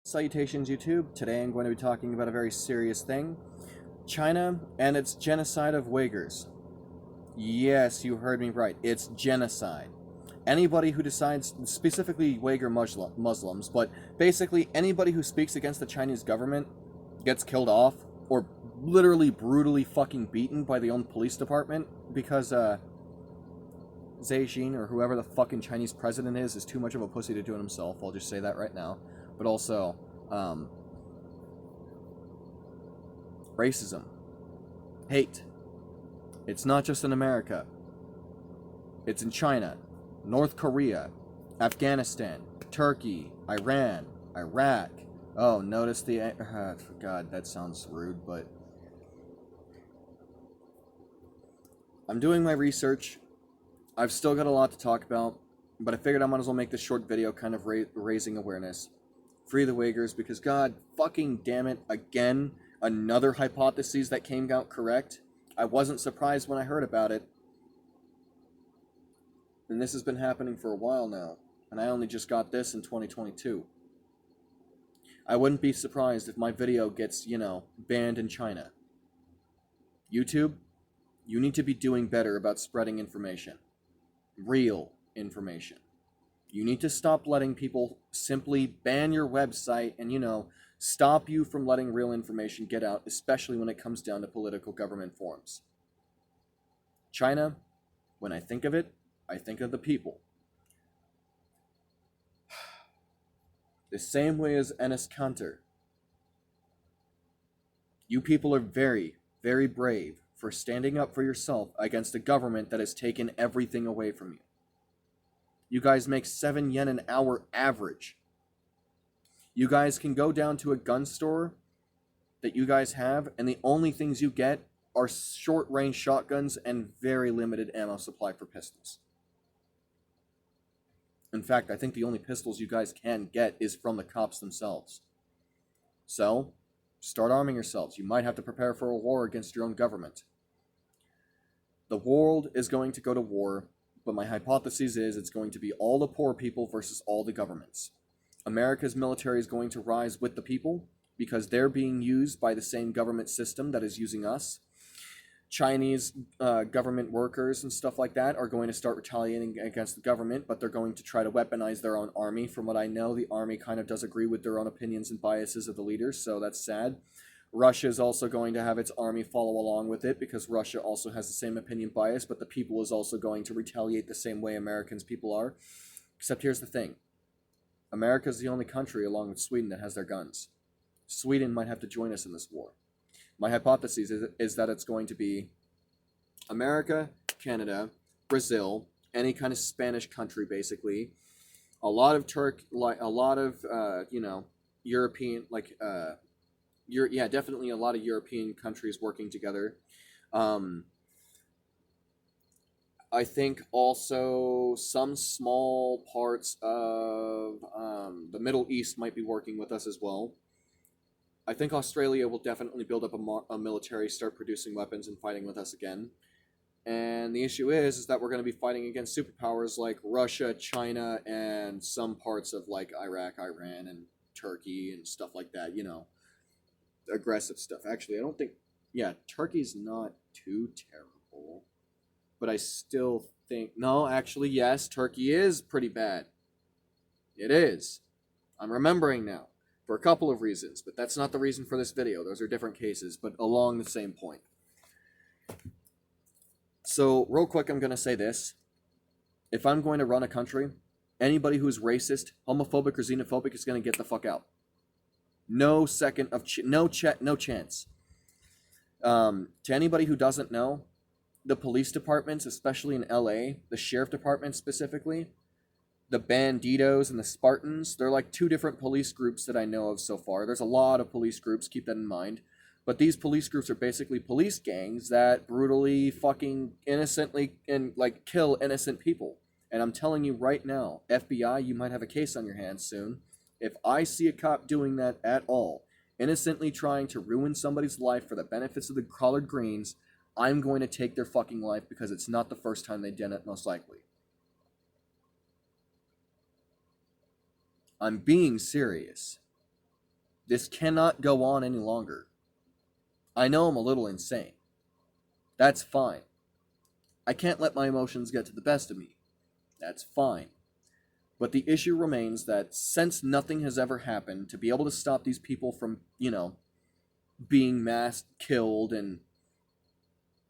Salutations YouTube. Today I'm going to be talking about a very serious thing. China and its genocide of Uyghurs. Yes, you heard me right. It's genocide. Anybody who decides, specifically Uyghur Muslims, but basically anybody who speaks against the Chinese government gets killed off or literally brutally fucking beaten by the own police department because Xi Jinping or whoever the fucking Chinese president is too much of a pussy to do it himself. I'll just say that right now. But also, racism, hate. It's not just in America. It's in China, North Korea, Afghanistan, Turkey, Iran, Iraq. Oh, notice the... God, that sounds rude, but... I'm doing my research. I've still got a lot to talk about, but I figured I might as well make this short video kind of raising awareness. Free the Uyghurs, because god fucking damn it, again, another hypothesis that came out correct. I wasn't surprised when I heard about it. And this has been happening for a while now, and I only just got this in 2022. I wouldn't be surprised if my video gets, banned in China. YouTube, you need to be doing better about spreading information. Real information. You need to stop letting people simply ban your website and, stop you from letting real information get out, especially when it comes down to political government forms. China, when I think of it, I think of the people. The same way as Enes Kanter. You people are very, very brave for standing up for yourself against a government that has taken everything away from you. You guys make 7 yen an hour average. You guys can go down to a gun store that you guys have, and the only things you get are short-range shotguns and very limited ammo supply for pistols. In fact, I think the only pistols you guys can get is from the cops themselves. So, start arming yourselves. You might have to prepare for a war against your own government. The world is going to go to war. But my hypothesis is it's going to be all the poor people versus all the governments. America's military is going to rise with the people because they're being used by the same government system that is using us. Chinese government workers and stuff like that are going to start retaliating against the government, but they're going to try to weaponize their own army. From what I know, the army kind of does agree with their own opinions and biases of the leaders, so that's sad. Russia is also going to have its army follow along with it because Russia also has the same opinion bias, but the people is also going to retaliate the same way Americans people are. Except here's the thing. America is the only country along with Sweden that has their guns. Sweden might have to join us in this war. My hypothesis is that it's going to be America, Canada, Brazil, any kind of Spanish country basically, a lot of European definitely a lot of European countries working together. I think also some small parts of the Middle East might be working with us as well. I think Australia will definitely build up a military, start producing weapons and fighting with us again. And the issue is that we're going to be fighting against superpowers like Russia, China, and some parts of like Iraq, Iran, and Turkey and stuff like that, aggressive stuff. Actually, I don't think... Yeah, Turkey's not too terrible. But I still think... No, actually, yes, Turkey is pretty bad. It is. I'm remembering now. For a couple of reasons. But that's not the reason for this video. Those are different cases, but along the same point. So, real quick, I'm going to say this. If I'm going to run a country, anybody who's racist, homophobic, or xenophobic is going to get the fuck out. No second of no chance. To anybody who doesn't know, the police departments, especially in LA, the sheriff department specifically, the Banditos and the Spartans, they're like 2 different police groups that I know of so far. There's a lot of police groups, keep that in mind. But these police groups are basically police gangs that brutally fucking innocently and kill innocent people. And I'm telling you right now, FBI, you might have a case on your hands soon. If I see a cop doing that at all, innocently trying to ruin somebody's life for the benefits of the collard greens, I'm going to take their fucking life because it's not the first time they've done it, most likely. I'm being serious. This cannot go on any longer. I know I'm a little insane. That's fine. I can't let my emotions get to the best of me. That's fine. But the issue remains that since nothing has ever happened to be able to stop these people from, being mass killed and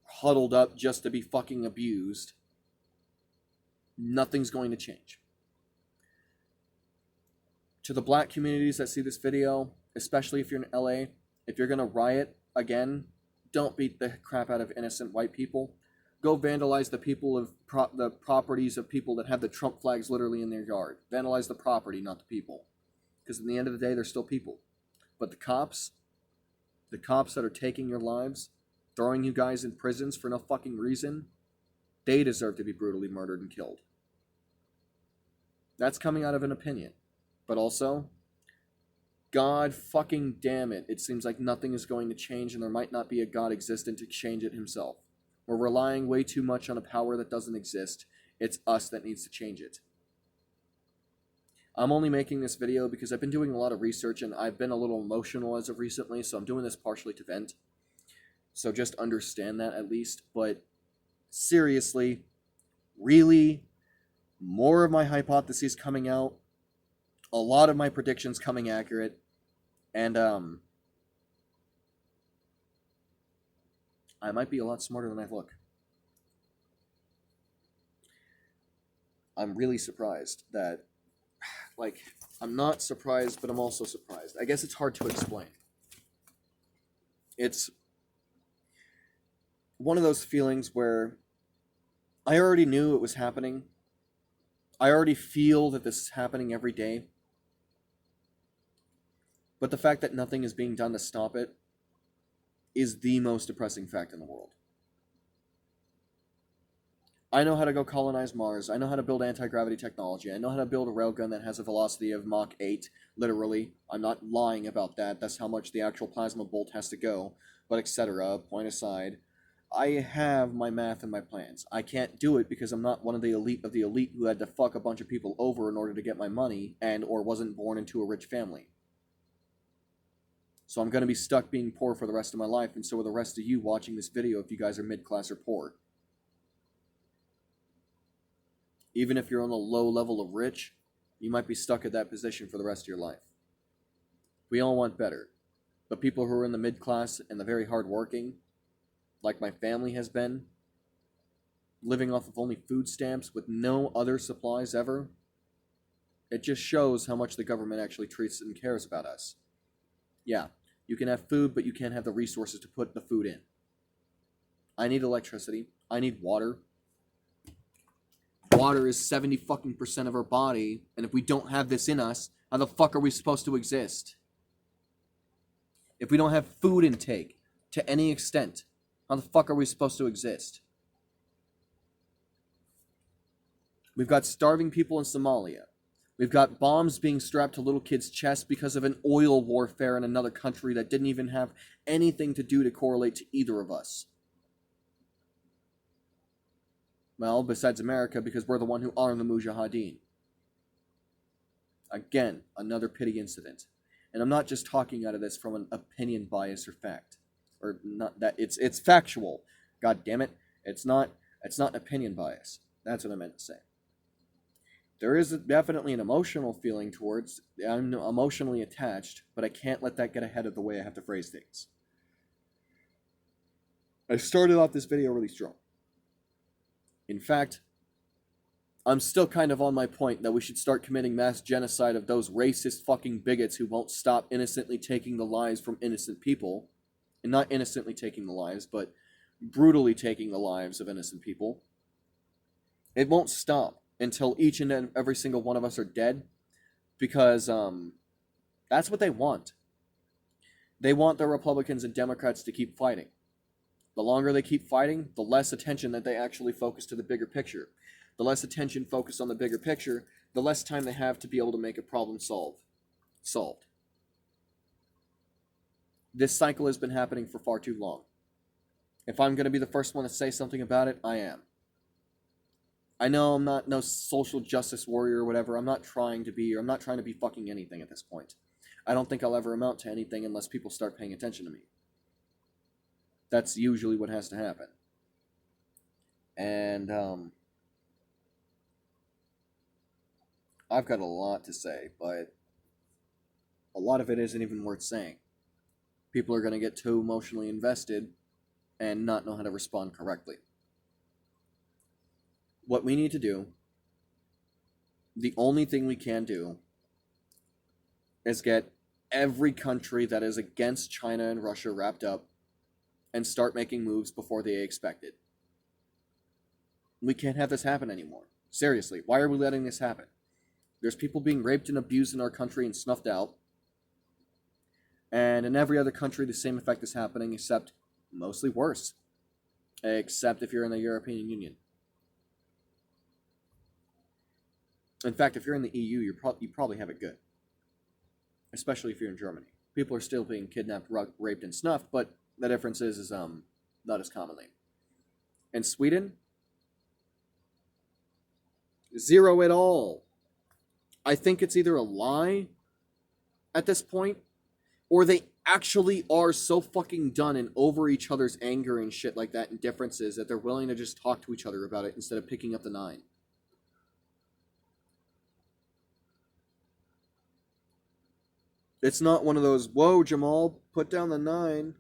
huddled up just to be fucking abused, nothing's going to change. To the black communities that see this video, especially if you're in LA, if you're going to riot again, don't beat the crap out of innocent white people. Go vandalize the properties of people that have the Trump flags literally in their yard. Vandalize the property, not the people. Because at the end of the day, they're still people. But the cops that are taking your lives, throwing you guys in prisons for no fucking reason, they deserve to be brutally murdered and killed. That's coming out of an opinion. But also, God fucking damn it, it seems like nothing is going to change and there might not be a God existent to change it himself. We're relying way too much on a power that doesn't exist. It's us that needs to change it. I'm only making this video because I've been doing a lot of research and I've been a little emotional as of recently, so I'm doing this partially to vent. So just understand that at least. But seriously, really, more of my hypotheses coming out, a lot of my predictions coming accurate, and I might be a lot smarter than I look. I'm really surprised that, I'm not surprised, but I'm also surprised. I guess it's hard to explain. It's one of those feelings where I already knew it was happening. I already feel that this is happening every day. But the fact that nothing is being done to stop it is the most depressing fact in the world. I know how to go colonize Mars. I know how to build anti-gravity technology. I know how to build a railgun that has a velocity of Mach 8, literally. I'm not lying about that. That's how much the actual plasma bolt has to go. But etc., point aside, I have my math and my plans. I can't do it because I'm not one of the elite who had to fuck a bunch of people over in order to get my money or wasn't born into a rich family. So I'm going to be stuck being poor for the rest of my life, and so are the rest of you watching this video if you guys are mid-class or poor. Even if you're on the low level of rich, you might be stuck at that position for the rest of your life. We all want better. But people who are in the mid-class and the very hard-working, like my family has been, living off of only food stamps with no other supplies ever, it just shows how much the government actually treats and cares about us. Yeah, you can have food, but you can't have the resources to put the food in. I need electricity. I need water. Water is 70% of our body, and if we don't have this in us, how the fuck are we supposed to exist? If we don't have food intake to any extent, how the fuck are we supposed to exist? We've got starving people in Somalia. We've got bombs being strapped to little kids' chests because of an oil warfare in another country that didn't even have anything to do to correlate to either of us. Well, besides America, because we're the one who armed the Mujahideen. Again, another pity incident. And I'm not just talking out of this from an opinion bias or fact. Or not that it's factual. God damn it. It's not opinion bias. That's what I meant to say. There is definitely an emotional feeling towards, I'm emotionally attached, but I can't let that get ahead of the way I have to phrase things. I started off this video really strong. In fact, I'm still kind of on my point that we should start committing mass genocide of those racist fucking bigots who won't stop innocently taking the lives from innocent people. And not innocently taking the lives, but brutally taking the lives of innocent people. It won't stop until each and every single one of us are dead, because that's what they want. They want the Republicans and Democrats to keep fighting. The longer they keep fighting, the less attention that they actually focus to the bigger picture. The less attention focused on the bigger picture, the less time they have to be able to make a problem solved. This cycle has been happening for far too long. If I'm going to be the first one to say something about it, I am. I know I'm not no social justice warrior or whatever. I'm not trying to be fucking anything at this point. I don't think I'll ever amount to anything unless people start paying attention to me. That's usually what has to happen. And I've got a lot to say, but a lot of it isn't even worth saying. People are going to get too emotionally invested and not know how to respond correctly. What we need to do, the only thing we can do, is get every country that is against China and Russia wrapped up and start making moves before they expect it. We can't have this happen anymore. Seriously, why are we letting this happen? There's people being raped and abused in our country and snuffed out. And in every other country, the same effect is happening, except mostly worse. Except if you're in the European Union. In fact, if you're in the EU, you probably have it good. Especially if you're in Germany. People are still being kidnapped, raped, and snuffed, but the difference is not as commonly. In Sweden, 0 at all. I think it's either a lie at this point, or they actually are so fucking done and over each other's anger and shit like that and differences that they're willing to just talk to each other about it instead of picking up the 9. It's not one of those, whoa, Jamal, put down the 9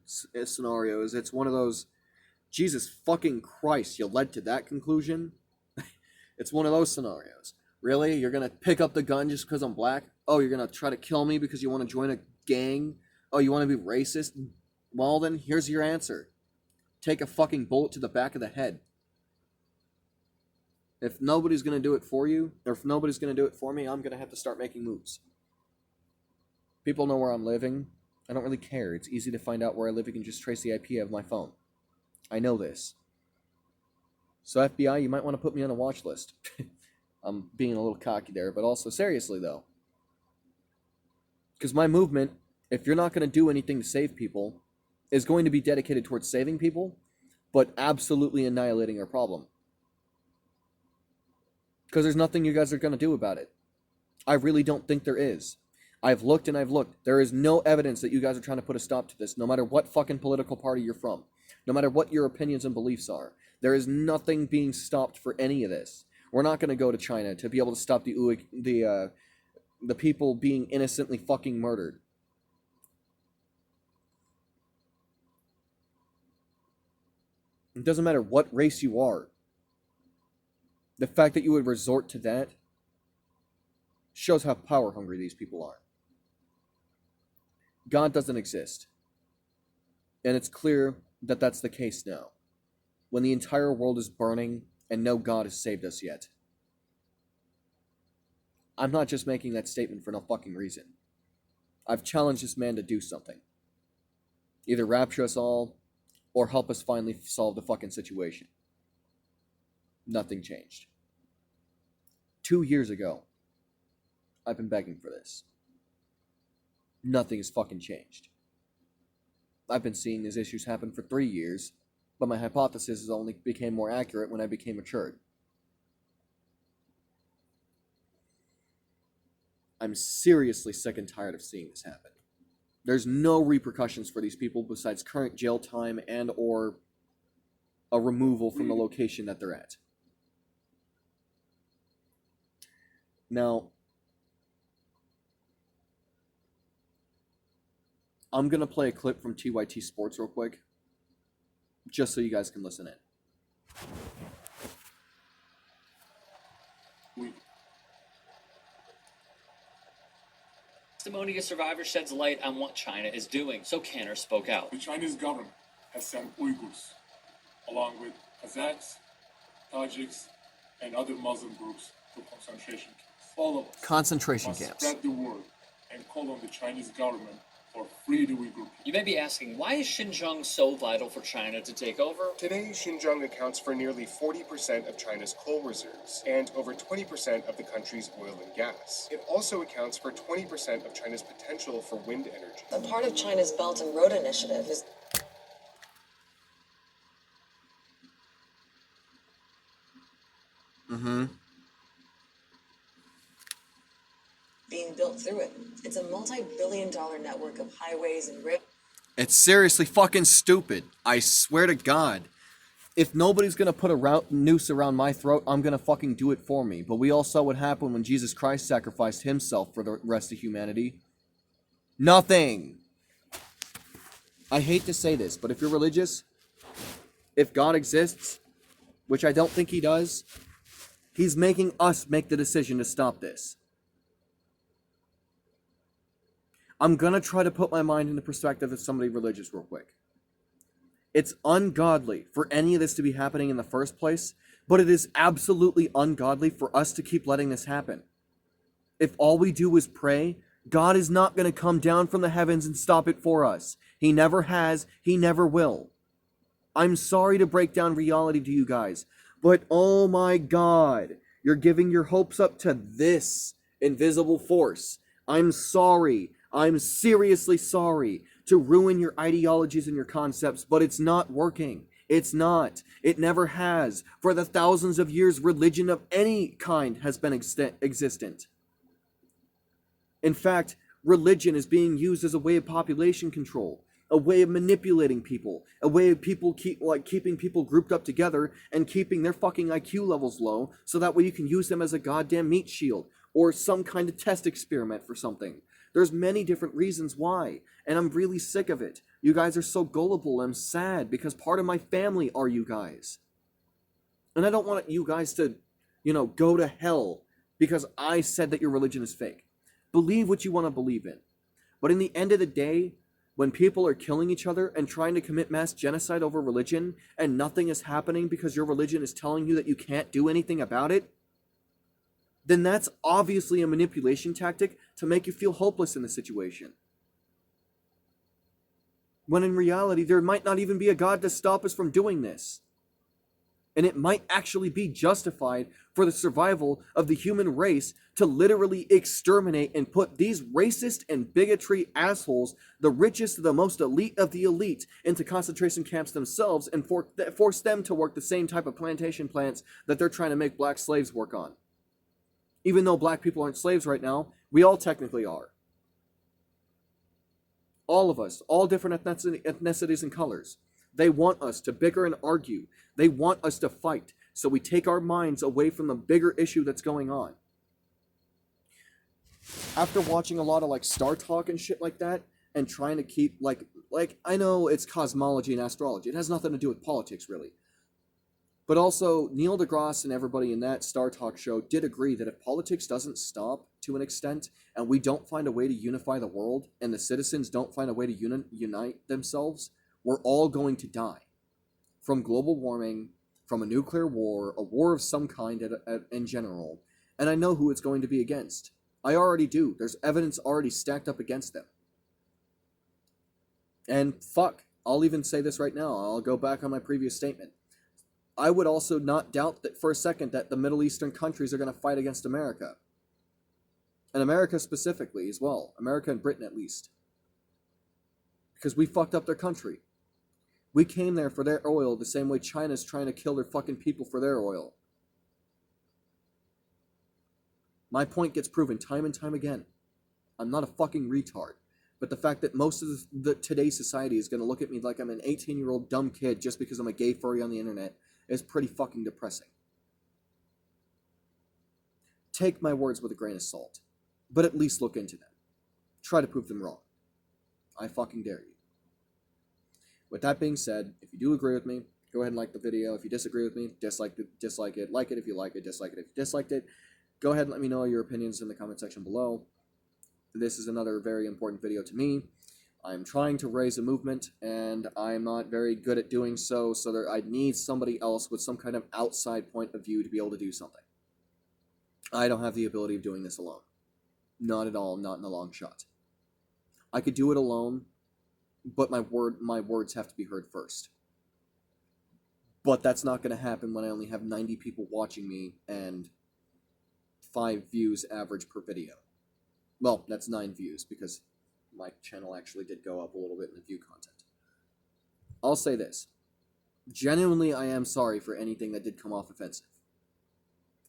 scenarios. It's one of those, Jesus fucking Christ, you led to that conclusion? It's one of those scenarios. Really? You're going to pick up the gun just because I'm black? Oh, you're going to try to kill me because you want to join a gang? Oh, you want to be racist? Well, then, here's your answer. Take a fucking bullet to the back of the head. If nobody's going to do it for you, or if nobody's going to do it for me, I'm going to have to start making moves. People know where I'm living. I don't really care. It's easy to find out where I live. You can just trace the IP of my phone. I know this. So FBI, you might want to put me on a watch list. I'm being a little cocky there, but also seriously though. Because my movement, if you're not going to do anything to save people, is going to be dedicated towards saving people, but absolutely annihilating our problem. Because there's nothing you guys are going to do about it. I really don't think there is. I've looked and I've looked. There is no evidence that you guys are trying to put a stop to this, no matter what fucking political party you're from. No matter what your opinions and beliefs are. There is nothing being stopped for any of this. We're not going to go to China to be able to stop the people being innocently fucking murdered. It doesn't matter what race you are. The fact that you would resort to that shows how power hungry these people are. God doesn't exist. And it's clear that that's the case now. When the entire world is burning and no God has saved us yet. I'm not just making that statement for no fucking reason. I've challenged this man to do something. Either rapture us all, or help us finally solve the fucking situation. Nothing changed. 2 years ago, I've been begging for this. Nothing has fucking changed. I've been seeing these issues happen for 3 years, but my hypothesis only became more accurate when I became matured. I'm seriously sick and tired of seeing this happen. There's no repercussions for these people besides current jail time and or a removal from the location that they're at. Now, I'm going to play a clip from TYT Sports real quick, just so you guys can listen in. Testimony of survivor sheds light on what China is doing, so Kanter spoke out. The Chinese government has sent Uyghurs, along with Kazakhs, Tajiks, and other Muslim groups to concentration camps. All of us Concentration must camps. spread the word and call on the Chinese government for free the Uyghur people. You may be asking, why is Xinjiang so vital for China to take over? Today, Xinjiang accounts for nearly 40% of China's coal reserves and over 20% of the country's oil and gas. It also accounts for 20% of China's potential for wind energy. A part of China's Belt and Road Initiative is being built through it. It's a multi-billion-dollar network of highways and rail. It's seriously fucking stupid. I swear to God. If nobody's gonna put a noose around my throat, I'm gonna fucking do it for me. But we all saw what happened when Jesus Christ sacrificed himself for the rest of humanity. Nothing. I hate to say this, but if you're religious, if God exists, which I don't think he does, he's making us make the decision to stop this. I'm gonna try to put my mind in the perspective of somebody religious real quick. It's ungodly for any of this to be happening in the first place, but it is absolutely ungodly for us to keep letting this happen. If all we do is pray, God is not going to come down from the heavens and stop it for us. He never has, he never will. I'm sorry to break down reality to you guys, but oh my God, you're giving your hopes up to this invisible force. I'm sorry. I'm seriously sorry to ruin your ideologies and your concepts, but it's not working. It's not. It never has. For the thousands of years, religion of any kind has been existent. In fact, religion is being used as a way of population control, a way of manipulating people, a way of keeping people grouped up together and keeping their fucking IQ levels low, so that way you can use them as a goddamn meat shield or some kind of test experiment for something. There's many different reasons why, and I'm really sick of it. You guys are so gullible. I'm sad because part of my family are you guys. And I don't want you guys to, go to hell because I said that your religion is fake. Believe what you want to believe in. But in the end of the day, when people are killing each other and trying to commit mass genocide over religion and nothing is happening because your religion is telling you that you can't do anything about it, then that's obviously a manipulation tactic to make you feel hopeless in the situation. When in reality, there might not even be a God to stop us from doing this. And it might actually be justified for the survival of the human race to literally exterminate and put these racist and bigotry assholes, the richest, the most elite of the elite, into concentration camps themselves and force them to work the same type of plantation plants that they're trying to make black slaves work on. Even though black people aren't slaves right now, we all technically are. All of us, all different ethnicities and colors. They want us to bicker and argue. They want us to fight. So we take our minds away from the bigger issue that's going on. After watching a lot of Star Talk and shit like that, and trying to keep I know it's cosmology and astrology. It has nothing to do with politics really. But also, Neil deGrasse and everybody in that Star Talk show did agree that if politics doesn't stop to an extent, and we don't find a way to unify the world, and the citizens don't find a way to unite themselves, we're all going to die. From global warming, from a nuclear war, a war of some kind in general. And I know who it's going to be against. I already do. There's evidence already stacked up against them. And fuck, I'll even say this right now. I'll go back on my previous statement. I would also not doubt that for a second that the Middle Eastern countries are going to fight against America. And America specifically as well. America and Britain at least. Because we fucked up their country. We came there for their oil the same way China's trying to kill their fucking people for their oil. My point gets proven time and time again. I'm not a fucking retard. But the fact that most of today's society is going to look at me like I'm an 18-year-old dumb kid just because I'm a gay furry on the internet is pretty fucking depressing. Take my words with a grain of salt. But at least look into them. Try to prove them wrong. I fucking dare you. With that being said, if you do agree with me, go ahead and like the video. If you disagree with me, dislike it. Like it if you like it, dislike it if you disliked it. Go ahead and let me know your opinions in the comment section below. This is another very important video to me. I'm trying to raise a movement, and I'm not very good at doing so, I need somebody else with some kind of outside point of view to be able to do something. I don't have the ability of doing this alone. Not at all, not in the long shot. I could do it alone, but my words have to be heard first. But that's not going to happen when I only have 90 people watching me and 5 views average per video. Well, that's 9 views because my channel actually did go up a little bit in the view content. I'll say this. Genuinely, I am sorry for anything that did come off offensive.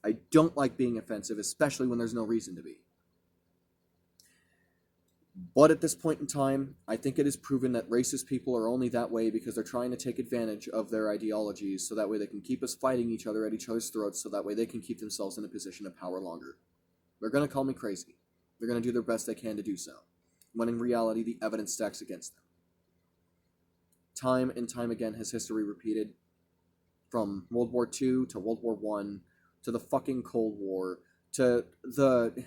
I don't like being offensive, especially when there's no reason to be. But at this point in time, I think it is proven that racist people are only that way because they're trying to take advantage of their ideologies so that way they can keep us fighting each other at each other's throats so that way they can keep themselves in a position of power longer. They're going to call me crazy. They're going to do their best they can to do so, when in reality the evidence stacks against them. Time and time again has history repeated, from World War II to World War I to the fucking Cold War to the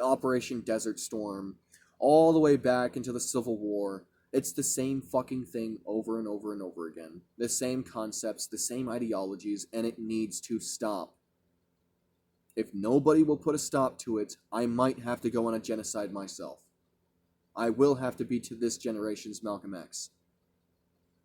Operation Desert Storm, all the way back into the Civil War. It's the same fucking thing over and over and over again. The same concepts, the same ideologies, and it needs to stop. If nobody will put a stop to it, I might have to go on a genocide myself. I will have to be to this generation's Malcolm X.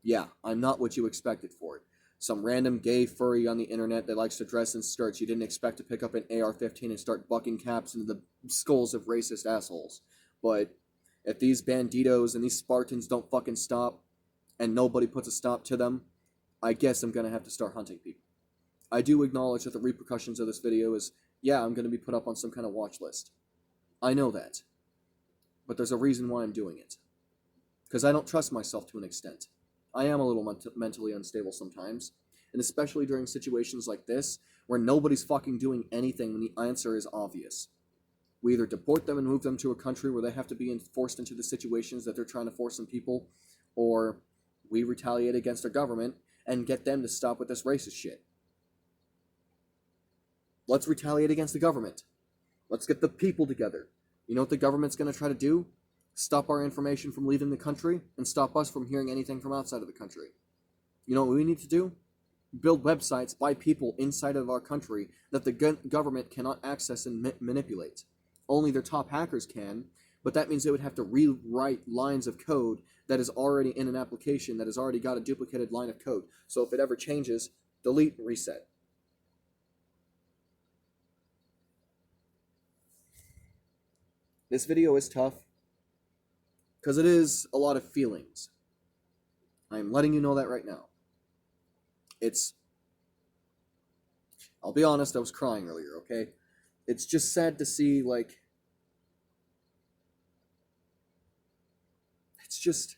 Yeah, I'm not what you expected for it. Some random gay furry on the internet that likes to dress in skirts you didn't expect to pick up an AR-15 and start bucking caps into the skulls of racist assholes. But if these banditos and these Spartans don't fucking stop, and nobody puts a stop to them, I guess I'm gonna have to start hunting people. I do acknowledge that the repercussions of this video is, yeah, I'm gonna be put up on some kind of watch list. I know that. But there's a reason why I'm doing it. Because I don't trust myself to an extent. I am a little mentally unstable sometimes, and especially during situations like this, where nobody's fucking doing anything when the answer is obvious. We either deport them and move them to a country where they have to be forced into the situations that they're trying to force on people, or we retaliate against our government and get them to stop with this racist shit. Let's retaliate against the government. Let's get the people together. You know what the government's going to try to do? Stop our information from leaving the country and stop us from hearing anything from outside of the country. You know what we need to do? Build websites by people inside of our country that the government cannot access and manipulate. Only their top hackers can, but that means they would have to rewrite lines of code that is already in an application that has already got a duplicated line of code. So if it ever changes, delete and reset. This video is tough because it is a lot of feelings. I'm letting you know that right now. I'll be honest, I was crying earlier, okay? It's just sad to see, like, it's just,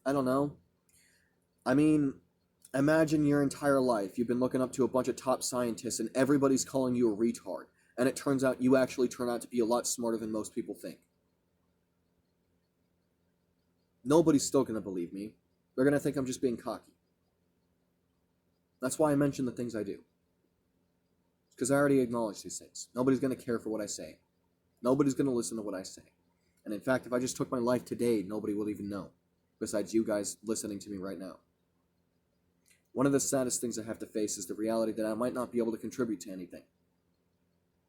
I don't know. I mean, imagine your entire life, you've been looking up to a bunch of top scientists and everybody's calling you a retard, and it turns out you actually turn out to be a lot smarter than most people think. Nobody's still going to believe me. They're going to think I'm just being cocky. That's why I mention the things I do. Because I already acknowledge these things. Nobody's going to care for what I say. Nobody's going to listen to what I say. And in fact, if I just took my life today, nobody will even know. Besides you guys listening to me right now. One of the saddest things I have to face is the reality that I might not be able to contribute to anything.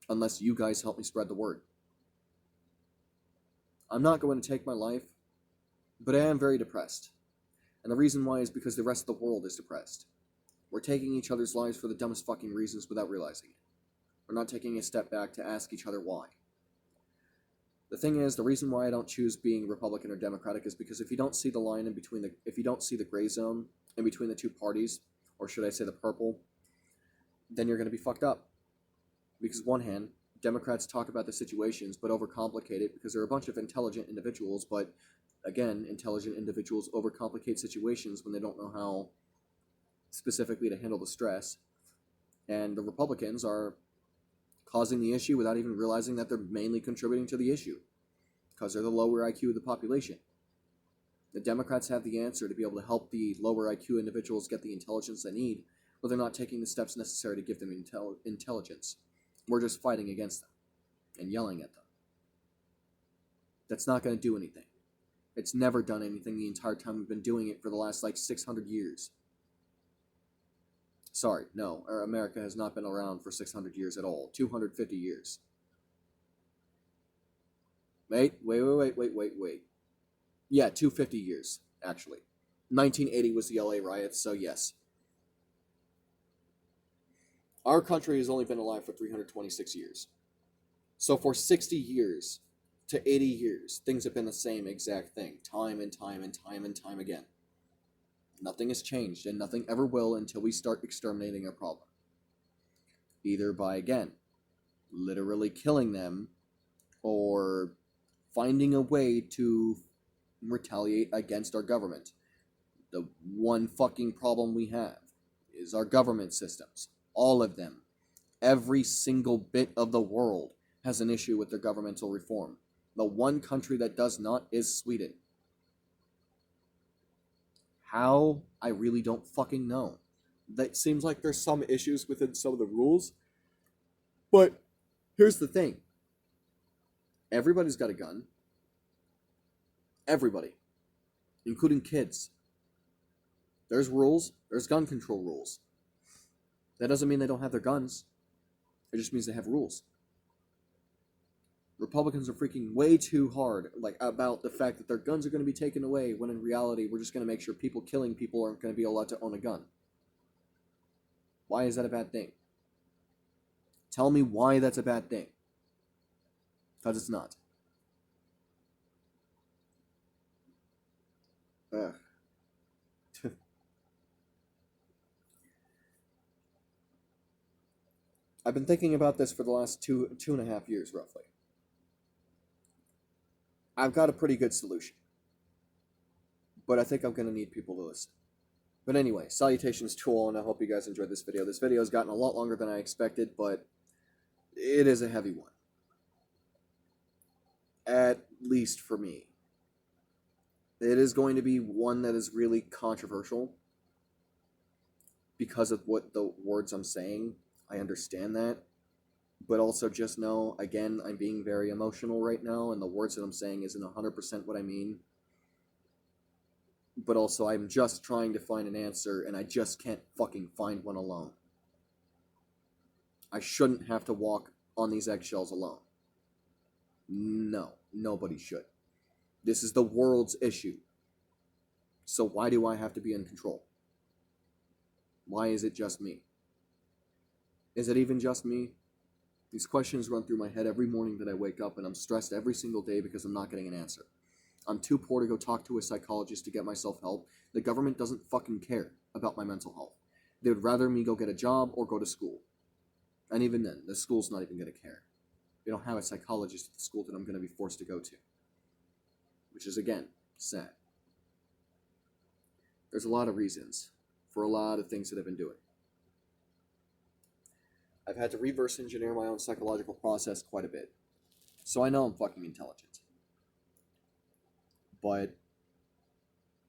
Unless you guys help me spread the word. I'm not going to take my life. But I am very depressed. And the reason why is because the rest of the world is depressed. We're taking each other's lives for the dumbest fucking reasons without realizing it. We're not taking a step back to ask each other why. The thing is, the reason why I don't choose being Republican or Democratic is because if you don't see the line in between if you don't see the gray zone in between the two parties, or should I say the purple, then you're going to be fucked up. Because on one hand, Democrats talk about the situations but overcomplicate it because they're a bunch of intelligent individuals, but again, intelligent individuals overcomplicate situations when they don't know how specifically to handle the stress. And the Republicans are causing the issue without even realizing that they're mainly contributing to the issue because they're the lower IQ of the population. The Democrats have the answer to be able to help the lower IQ individuals get the intelligence they need, but they're not taking the steps necessary to give them intelligence. We're just fighting against them and yelling at them. That's not going to do anything. It's never done anything the entire time we've been doing it for the last, 600 years. Sorry, no, America has not been around for 600 years at all. 250 years. Wait. Yeah, 250 years, actually. 1980 was the LA riots, so yes. Our country has only been alive for 326 years. So for 60 years to 80 years, things have been the same exact thing, time and time and time and time again. Nothing has changed, and nothing ever will until we start exterminating our problem. Either by, again, literally killing them, or finding a way to retaliate against our government. The one fucking problem we have is our government systems. All of them. Every single bit of the world has an issue with their governmental reform. The one country that does not is Sweden. How? I really don't fucking know. That seems like there's some issues within some of the rules. But here's the thing. Everybody's got a gun. Everybody. Including kids. There's rules. There's gun control rules. That doesn't mean they don't have their guns. It just means they have rules. Republicans are freaking way too hard about the fact that their guns are going to be taken away, when in reality we're just going to make sure people killing people aren't going to be allowed to own a gun. Why is that a bad thing? Tell me why that's a bad thing. Because it's not. Ugh. I've been thinking about this for the last two and a half years, roughly. I've got a pretty good solution. But I think I'm going to need people to listen. But anyway, salutations to all, and I hope you guys enjoyed this video. This video has gotten a lot longer than I expected, but it is a heavy one. At least for me. It is going to be one that is really controversial because of what the words I'm saying. I understand that. But also just know, again, I'm being very emotional right now, and the words that I'm saying isn't 100% what I mean. But also, I'm just trying to find an answer, and I just can't fucking find one alone. I shouldn't have to walk on these eggshells alone. No, nobody should. This is the world's issue. So why do I have to be in control? Why is it just me? Is it even just me? These questions run through my head every morning that I wake up, and I'm stressed every single day because I'm not getting an answer. I'm too poor to go talk to a psychologist to get myself help. The government doesn't fucking care about my mental health. They would rather me go get a job or go to school. And even then, the school's not even going to care. They don't have a psychologist at the school that I'm going to be forced to go to. Which is, again, sad. There's a lot of reasons for a lot of things that I've been doing. I've had to reverse engineer my own psychological process quite a bit. So I know I'm fucking intelligent. But,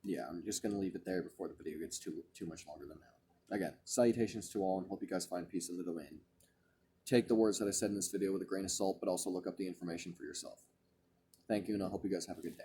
yeah, I'm just going to leave it there before the video gets too much longer than now. Again, salutations to all, and hope you guys find peace in the domain. Take the words that I said in this video with a grain of salt, but also look up the information for yourself. Thank you, and I hope you guys have a good day.